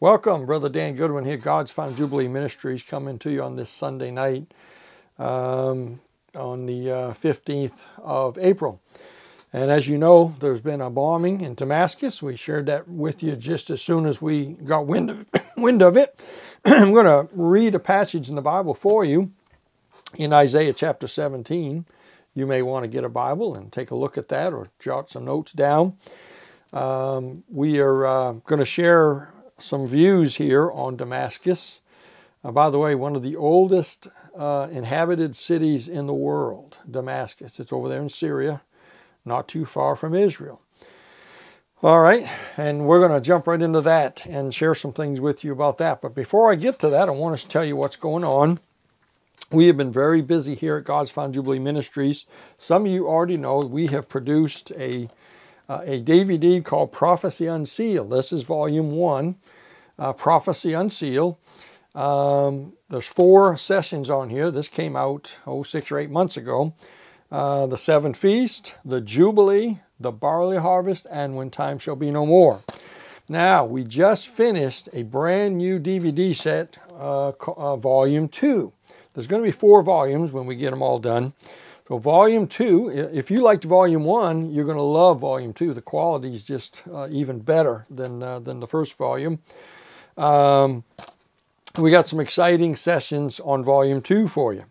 Welcome, Brother Dan Goodwin here, God's Final Jubilee Ministries, coming to you on this Sunday night on the 15th of April. And as you know, there's been a bombing in Damascus. We shared that with you just as soon as we got wind of it. I'm going to read a passage in the Bible for you in Isaiah chapter 17. You may want to get a Bible and take a look at that or jot some notes down. We are going to share some views here on Damascus. By the way, one of the oldest inhabited cities in the world, Damascus. It's over there in Syria, not too far from Israel. All right, and we're going to jump right into that and share some things with you about that. But before I get to that, I want to tell you what's going on. We have been very busy here at God's Final Jubilee Ministries. Some of you already know we have produced a DVD called Prophecy Unsealed. This is volume 1, Prophecy Unsealed. There's 4 sessions on here. This came out 6 or 8 months ago. The 7 Feast, the Jubilee, the Barley Harvest, and When Time Shall Be No More. Now, we just finished a brand new DVD set, volume 2. There's going to be 4 volumes when we get them all done. So volume 2, if you liked volume 1, you're going to love volume 2. The quality is just even better than the first volume. We got some exciting sessions on volume 2 for you.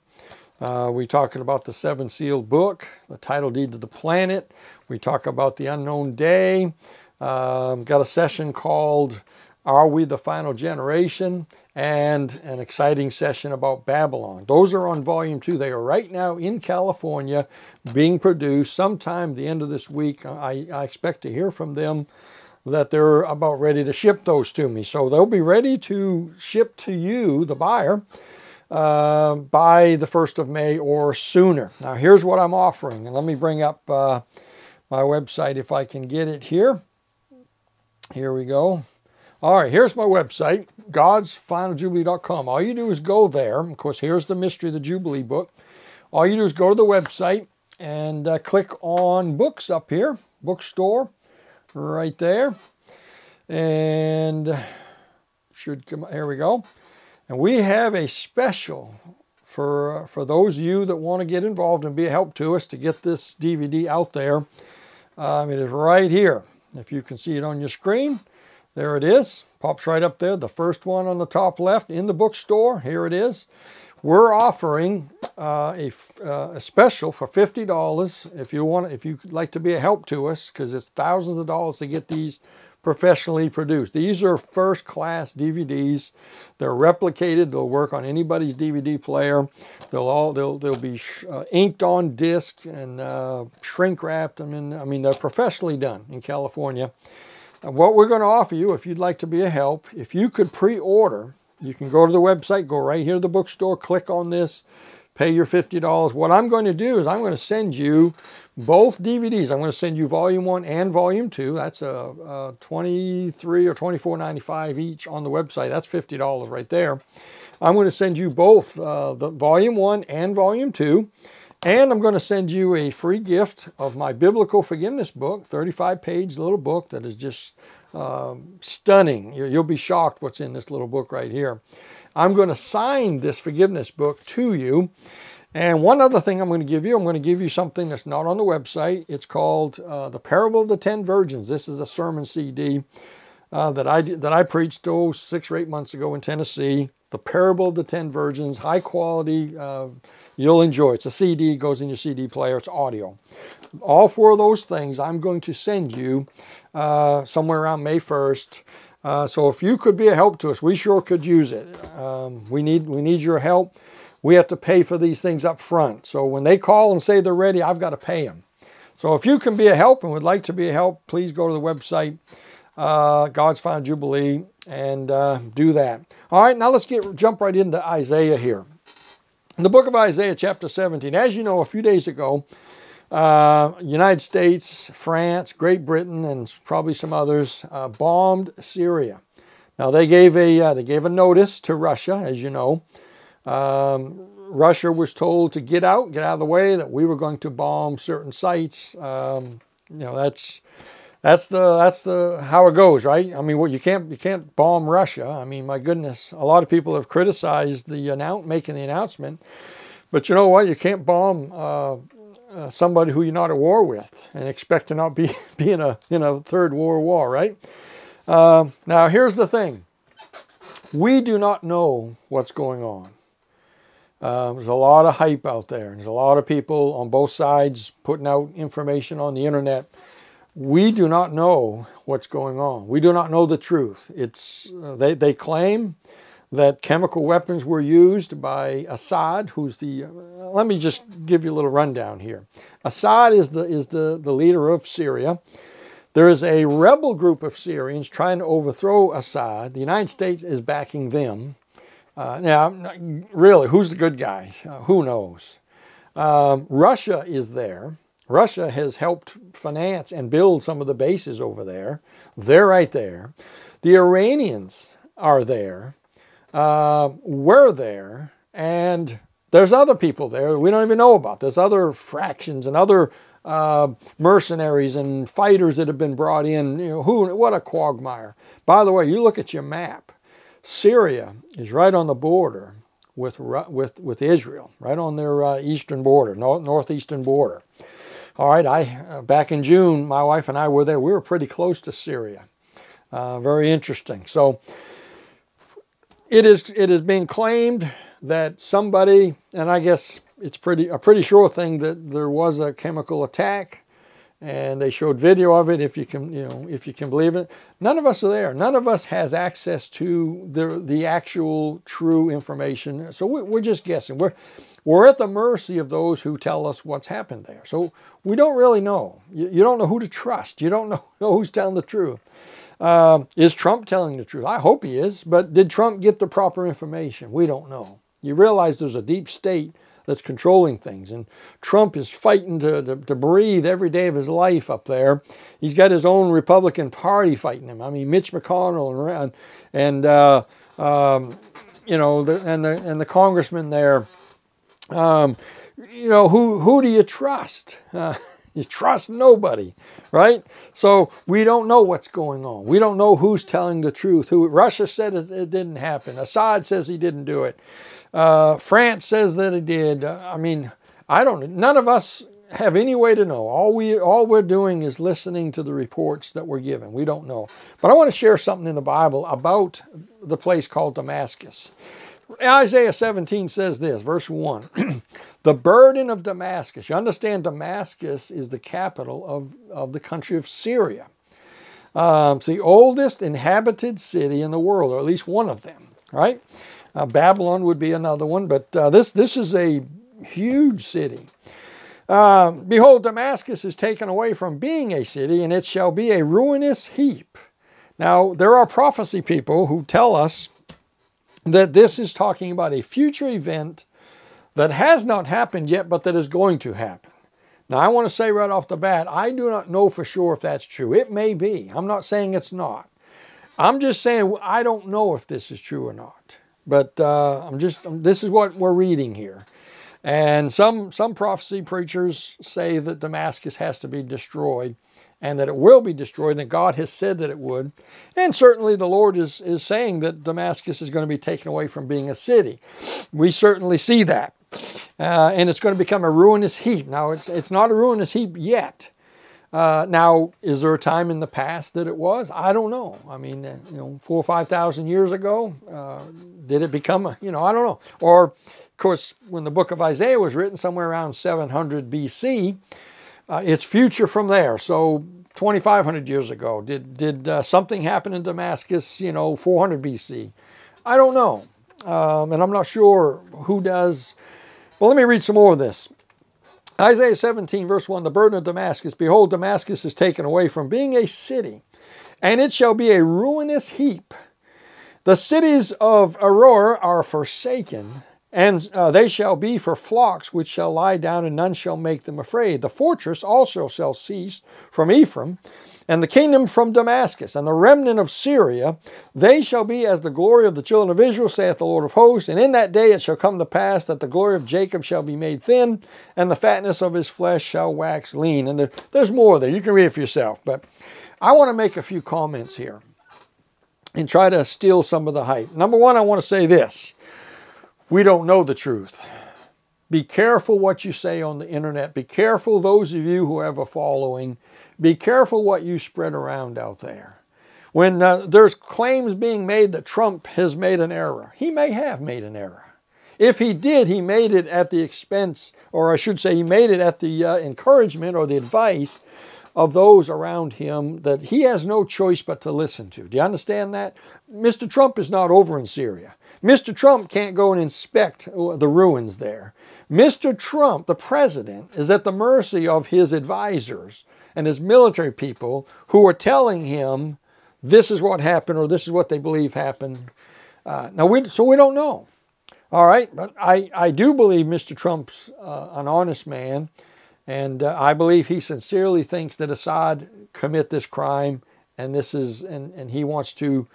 We're talking about the 7 sealed book, the title deed to the planet. We talk about the unknown day. Got a session called Are We the Final Generation? And an exciting session about Babylon. Those are on volume 2. They are right now in California being produced. Sometime the end of this week, I expect to hear from them that they're about ready to ship those to me. So they'll be ready to ship to you, the buyer, by the 1st of May or sooner. Now here's what I'm offering. And let me bring up my website if I can get it here. Here we go. All right, here's my website, godsfinaljubilee.com. All you do is go there. Of course, here's the Mystery of the Jubilee book. All you do is go to the website and click on books up here, bookstore, right there. And should come, here we go. And we have a special for those of you that want to get involved and be a help to us to get this DVD out there. It is right here. If you can see it on your screen. There it is, pops right up there, the first one on the top left in the bookstore. Here it is. We're offering a special for $50 if you'd like to be a help to us, because it's thousands of dollars to get these professionally produced. These are first-class DVDs. They're replicated. They'll work on anybody's DVD player. They'll be inked on disc and shrink wrapped. I mean, they're professionally done in California. What we're going to offer you, if you'd like to be a help, if you could pre-order, you can go to the website, go right here to the bookstore, click on this, pay your $50. What I'm going to do is I'm going to send you both DVDs. I'm going to send you volume 1 and volume 2. That's a $23 or $24.95 each on the website. That's $50 right there. I'm going to send you both the volume 1 and volume 2. And I'm going to send you a free gift of my Biblical Forgiveness book, 35-page little book that is just stunning. You'll be shocked what's in this little book right here. I'm going to sign this forgiveness book to you. And one other thing I'm going to give you something that's not on the website. It's called The Parable of the 10 Virgins. This is a sermon CD that I preached 6 or 8 months ago in Tennessee. The Parable of the 10 Virgins, high quality. You'll enjoy it. It's a CD, goes in your CD player. It's audio. All 4 of those things I'm going to send you somewhere around May 1st. So if you could be a help to us, we sure could use it. We need your help. We have to pay for these things up front. So when they call and say they're ready, I've got to pay them. So if you can be a help and would like to be a help, please go to the website, God's Final Jubilee, and do that. All right, now let's jump right into Isaiah here. In the book of Isaiah, chapter 17, as you know, a few days ago, United States, France, Great Britain, and probably some others bombed Syria. Now they gave a notice to Russia, as you know. Russia was told to get out of the way, that we were going to bomb certain sites. That's that's the how it goes, right? I mean, well, you can't bomb Russia. I mean, my goodness, a lot of people have criticized making the announcement, but you know what? You can't bomb somebody who you're not at war with and expect to not be in a third world war, right? Now, here's the thing: we do not know what's going on. There's a lot of hype out there. There's a lot of people on both sides putting out information on the internet. We do not know what's going on. We do not know the truth. They claim that chemical weapons were used by Assad, who's let me just give you a little rundown here. Assad is the leader of Syria. There is a rebel group of Syrians trying to overthrow Assad. The United States is backing them. Now, really, who's the good guy? Who knows? Russia is there. Russia has helped finance and build some of the bases over there. They're right there. The Iranians are there. We're there. And there's other people there we don't even know about. There's other fractions and other mercenaries and fighters that have been brought in. You know, what a quagmire. By the way, you look at your map. Syria is right on the border with Israel, right on their eastern border, northeastern border. All right, back in June, my wife and I were there. We were pretty close to Syria. Very interesting. So it is being claimed that somebody, and I guess it's a pretty sure thing, that there was a chemical attack, and they showed video of it. If you can believe it. None of us are there. None of us has access to the actual true information. So we're just guessing. We're at the mercy of those who tell us what's happened there. So we don't really know. You don't know who to trust. You don't know who's telling the truth. Is Trump telling the truth? I hope he is. But did Trump get the proper information? We don't know. You realize there's a deep state that's controlling things. And Trump is fighting to breathe every day of his life up there. He's got his own Republican Party fighting him. I mean, Mitch McConnell and the congressman there. Who do you trust? You trust nobody, right? So we don't know what's going on. We don't know who's telling the truth. Russia said it didn't happen. Assad says he didn't do it. France says that it did. I mean, I don't know. None of us have any way to know. All we're doing is listening to the reports that we're given. We don't know. But I want to share something in the Bible about the place called Damascus. Isaiah 17 says this, verse 1, the burden of Damascus. You understand Damascus is the capital of the country of Syria. It's the oldest inhabited city in the world, or at least one of them, right? Babylon would be another one, but this is a huge city. Behold, Damascus is taken away from being a city, and it shall be a ruinous heap. Now, there are prophecy people who tell us that this is talking about a future event that has not happened yet, but that is going to happen. Now, I want to say right off the bat, I do not know for sure if that's true. It may be. I'm not saying it's not. I'm just saying I don't know if this is true or not. But this is what we're reading here. And some prophecy preachers say that Damascus has to be destroyed, and that it will be destroyed, and that God has said that it would. And certainly the Lord is saying that Damascus is going to be taken away from being a city. We certainly see that. And it's going to become a ruinous heap. Now, it's not a ruinous heap yet. Now, is there a time in the past that it was? I don't know. I mean, 4,000 or 5,000 years ago, did it become I don't know. Or, of course, when the book of Isaiah was written, somewhere around 700 BC, it's future from there. So 2,500 years ago, did something happen in Damascus, 400 BC? I don't know. And I'm not sure who does. Well, let me read some more of this. Isaiah 17, verse 1, the burden of Damascus. Behold, Damascus is taken away from being a city, and it shall be a ruinous heap. The cities of Aurora are forsaken, and they shall be for flocks which shall lie down, and none shall make them afraid. The fortress also shall cease from Ephraim, and the kingdom from Damascus, and the remnant of Syria. They shall be as the glory of the children of Israel, saith the Lord of hosts. And in that day it shall come to pass that the glory of Jacob shall be made thin, and the fatness of his flesh shall wax lean. And there's more there. You can read it for yourself. But I want to make a few comments here and try to steal some of the hype. Number one, I want to say this. We don't know the truth. Be careful what you say on the internet. Be careful, those of you who have a following. Be careful what you spread around out there. When there's claims being made that Trump has made an error, he may have made an error. If he did, he made it at the expense, or I should say he made it at the encouragement or the advice of those around him that he has no choice but to listen to. Do you understand that? Mr. Trump is not over in Syria. Mr. Trump can't go and inspect the ruins there. Mr. Trump, the president, is at the mercy of his advisors and his military people who are telling him this is what happened or this is what they believe happened. So we don't know. All right, but I do believe Mr. Trump's an honest man, and I believe he sincerely thinks that Assad commit this crime, and he wants to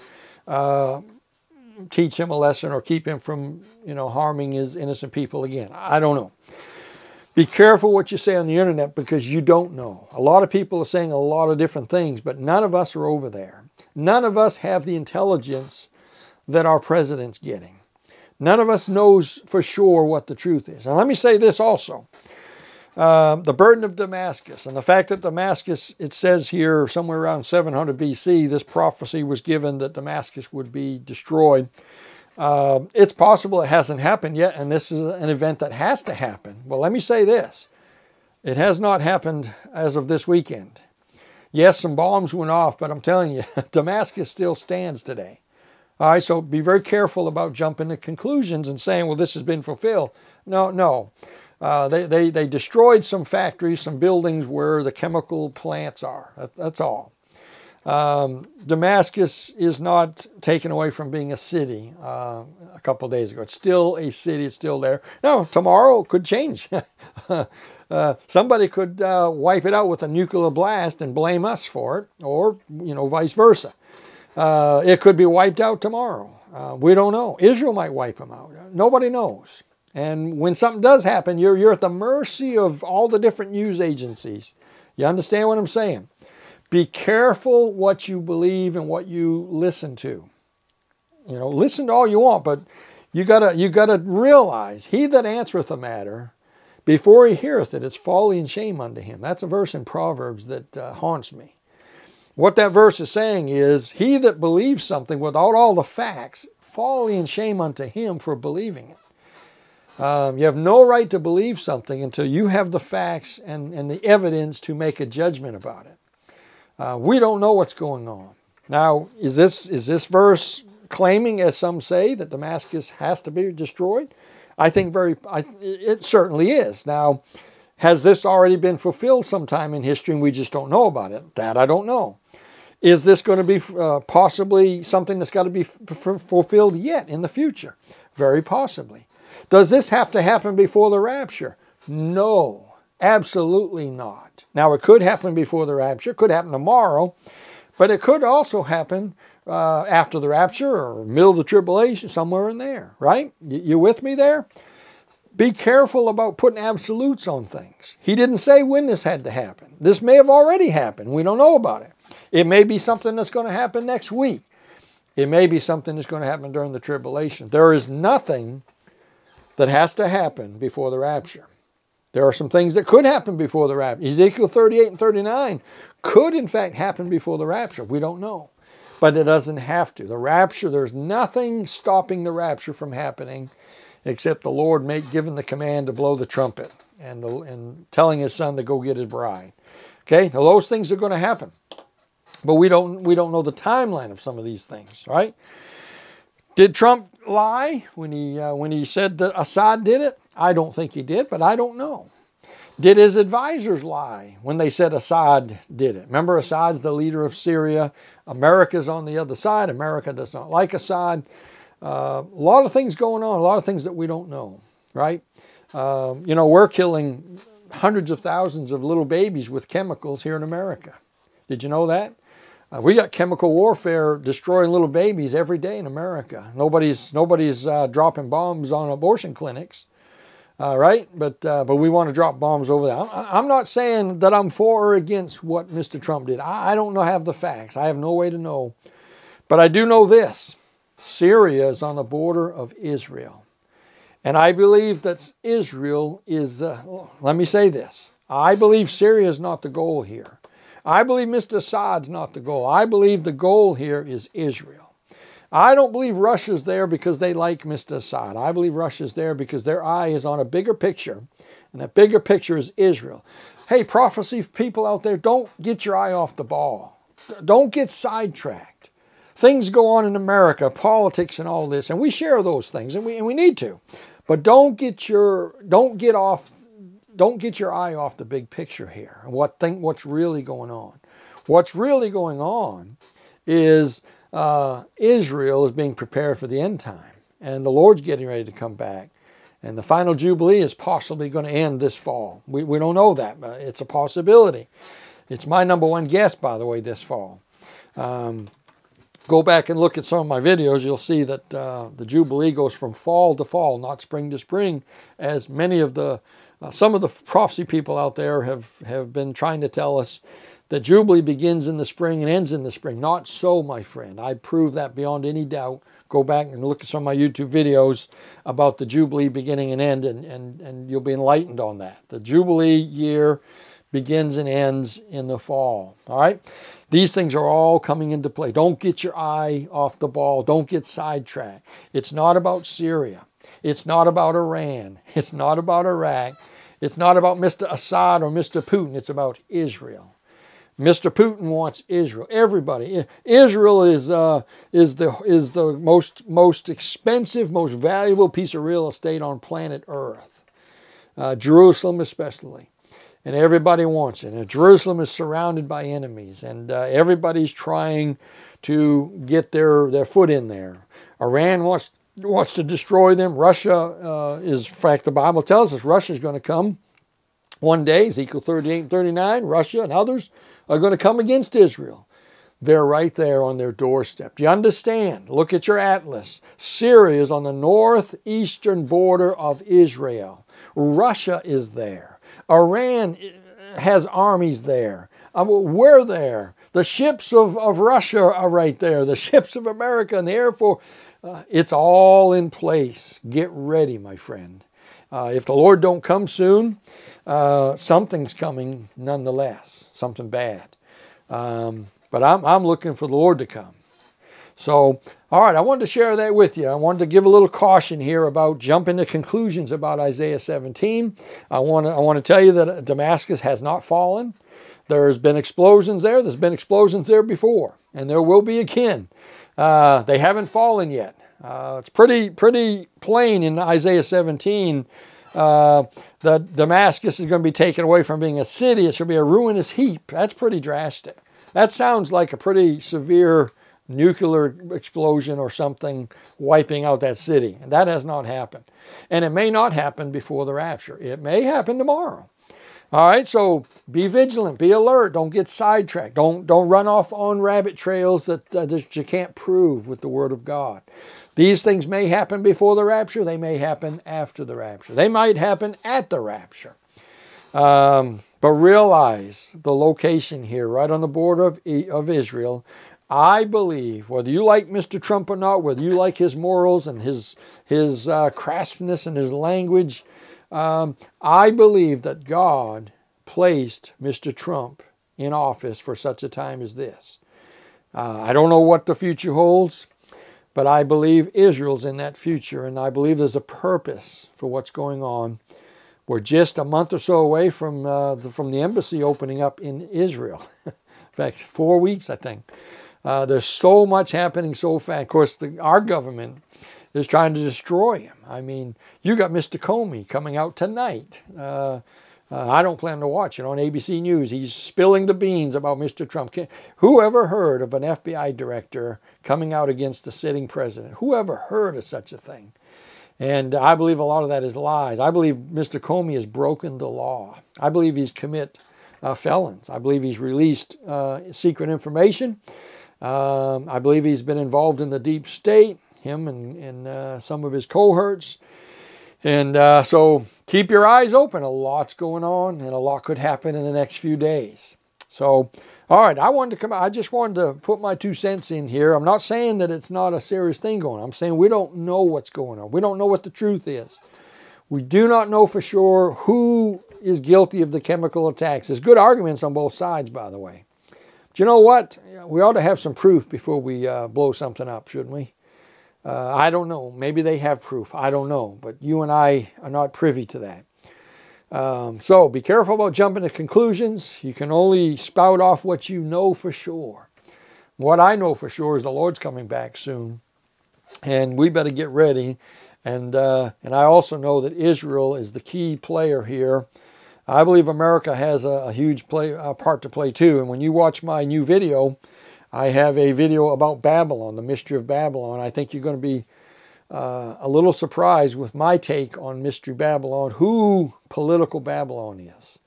teach him a lesson or keep him from harming his innocent people again. I don't know. Be careful what you say on the internet because you don't know. A lot of people are saying a lot of different things, but none of us are over there. None of us have the intelligence that our president's getting. None of us knows for sure what the truth is. And let me say this also. The burden of Damascus and the fact that Damascus, it says here somewhere around 700 BC, this prophecy was given that Damascus would be destroyed. It's possible it hasn't happened yet, and this is an event that has to happen. Well, let me say this. It has not happened as of this weekend. Yes, some bombs went off, but I'm telling you, Damascus still stands today. All right, so be very careful about jumping to conclusions and saying, well, this has been fulfilled. No. They destroyed some factories, some buildings where the chemical plants are. That's all. Damascus is not taken away from being a city a couple of days ago. It's still a city. It's still there. Now, tomorrow it could change. Somebody could wipe it out with a nuclear blast and blame us for it, or vice versa. It could be wiped out tomorrow. We don't know. Israel might wipe them out. Nobody knows. And when something does happen, you're at the mercy of all the different news agencies. You understand what I'm saying? Be careful what you believe and what you listen to. Listen to all you want, but you gotta realize, he that answereth a matter, before he heareth it, it's folly and shame unto him. That's a verse in Proverbs that haunts me. What that verse is saying is, he that believes something without all the facts, folly and shame unto him for believing it. You have no right to believe something until you have the facts and the evidence to make a judgment about it. We don't know what's going on. Now, is this verse claiming, as some say, that Damascus has to be destroyed? I think it certainly is. Now, has this already been fulfilled sometime in history and we just don't know about it? That I don't know. Is this going to be possibly something that's got to be fulfilled yet in the future? Very possibly. Does this have to happen before the rapture? No, absolutely not. Now, it could happen before the rapture. It could happen tomorrow. But it could also happen after the rapture or middle of the tribulation, somewhere in there, right? You with me there? Be careful about putting absolutes on things. He didn't say when this had to happen. This may have already happened. We don't know about it. It may be something that's going to happen next week. It may be something that's going to happen during the tribulation. There is nothing that has to happen before the rapture. There are some things that could happen before the rapture. Ezekiel 38 and 39 could in fact happen before the rapture. We don't know. But it doesn't have to. The rapture, there's nothing stopping the rapture from happening except the Lord giving the command to blow the trumpet and telling his son to go get his bride. Okay, now those things are going to happen. But we don't know the timeline of some of these things, right? Did Trump lie when he said that Assad did it? I don't think he did, but I don't know. Did his advisors lie when they said Assad did it? Remember, Assad's the leader of Syria. America's on the other side. America does not like Assad. A lot of things going on, a lot of things that we don't know, right? We're killing hundreds of thousands of little babies with chemicals here in America. Did you know that? We got chemical warfare destroying little babies every day in America. Nobody's dropping bombs on abortion clinics. right? But we want to drop bombs over there. I'm not saying that I'm for or against what Mr. Trump did. I don't have the facts. I have no way to know. But I do know this. Syria is on the border of Israel. And I believe that Israel is, let me say this. I believe Syria is not the goal here. I believe Mr. Assad's not the goal. I believe the goal here is Israel. I don't believe Russia's there because they like Mr. Assad. I believe Russia's there because their eye is on a bigger picture. And that bigger picture is Israel. Hey, prophecy people out there, don't get your eye off the ball. Don't get sidetracked. Things go on in America, politics and all this, and we share those things, and we need to. But don't get your eye off the big picture here and what's really going on. What's really going on is Israel is being prepared for the end time, and the Lord's getting ready to come back, and the final Jubilee is possibly going to end this fall. We don't know that, but it's a possibility. It's my number one guess, by the way, this fall. Go back and look at some of my videos. You'll see that the Jubilee goes from fall to fall, not spring to spring, as many of some of the prophecy people out there have been trying to tell us that Jubilee begins in the spring and ends in the spring. Not so, my friend. I prove that beyond any doubt. Go back and look at some of my YouTube videos about the Jubilee beginning and end, and you'll be enlightened on that. The Jubilee year begins and ends in the fall. All right? These things are all coming into play. Don't get your eye off the ball. Don't get sidetracked. It's not about Syria. It's not about Iran. It's not about Iraq. It's not about Mr. Assad or Mr. Putin. It's about Israel. Mr. Putin wants Israel. Everybody. Israel is the most expensive, most valuable piece of real estate on planet Earth. Jerusalem especially. And everybody wants it. And Jerusalem is surrounded by enemies. And everybody's trying to get their foot in there. Iran wants to destroy them. Russia is, in fact, the Bible tells us Russia is going to come one day. Ezekiel 38 and 39, Russia and others are going to come against Israel. They're right there on their doorstep. Do you understand? Look at your atlas. Syria is on the northeastern border of Israel. Russia is there. Iran has armies there. We're there. The ships of Russia are right there. The ships of America and the Air Force. It's all in place. Get ready, my friend. If the Lord don't come soon, something's coming nonetheless. Something bad. But I'm looking for the Lord to come. So, all right, I wanted to share that with you. I wanted to give a little caution here about jumping to conclusions about Isaiah 17. I want to tell you that Damascus has not fallen. There's been explosions there. There's been explosions there before, and there will be again. They haven't fallen yet. It's pretty plain in Isaiah 17 that Damascus is going to be taken away from being a city. It's going to be a ruinous heap. That's pretty drastic. That sounds like a pretty severe nuclear explosion or something wiping out that city. And that has not happened. And it may not happen before the rapture. It may happen tomorrow. All right, so be vigilant, be alert, don't get sidetracked. Don't run off on rabbit trails that you can't prove with the Word of God. These things may happen before the rapture. They may happen after the rapture. They might happen at the rapture. But realize the location here, right on the border of Israel. I believe, whether you like Mr. Trump or not, whether you like his morals and his crassness and his language, I believe that God placed Mr. Trump in office for such a time as this. I don't know what the future holds, but I believe Israel's in that future, and I believe there's a purpose for what's going on. We're just a month or so away from the embassy opening up in Israel. In fact, 4 weeks, I think. There's so much happening so fast. Of course, our government is trying to destroy him. I mean, you got Mr. Comey coming out tonight. I don't plan to watch it on ABC News. He's spilling the beans about Mr. Trump. Who ever heard of an FBI director coming out against the sitting president? Who ever heard of such a thing? And I believe a lot of that is lies. I believe Mr. Comey has broken the law. I believe he's commit felons. I believe he's released secret information. I believe he's been involved in the deep state, him and some of his cohorts. And so keep your eyes open. A lot's going on, and a lot could happen in the next few days. So, all right, I just wanted to put my 2 cents in here. I'm not saying that it's not a serious thing going on. I'm saying we don't know what's going on. We don't know what the truth is. We do not know for sure who is guilty of the chemical attacks. There's good arguments on both sides, by the way. But you know what? We ought to have some proof before we blow something up, shouldn't we? I don't know. Maybe they have proof. I don't know. But you and I are not privy to that. So be careful about jumping to conclusions. You can only spout off what you know for sure. What I know for sure is the Lord's coming back soon. And we better get ready. And I also know that Israel is the key player here. I believe America has a huge part to play too. And when you watch my new video, I have a video about Babylon, the mystery of Babylon. I think you're going to be a little surprised with my take on Mystery Babylon, who political Babylon is.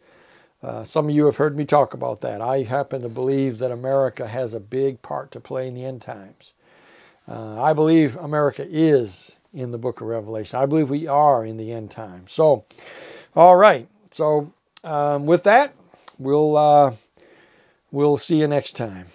Some of you have heard me talk about that. I happen to believe that America has a big part to play in the end times. I believe America is in the book of Revelation. I believe we are in the end times. So, all right. So with that, we'll see you next time.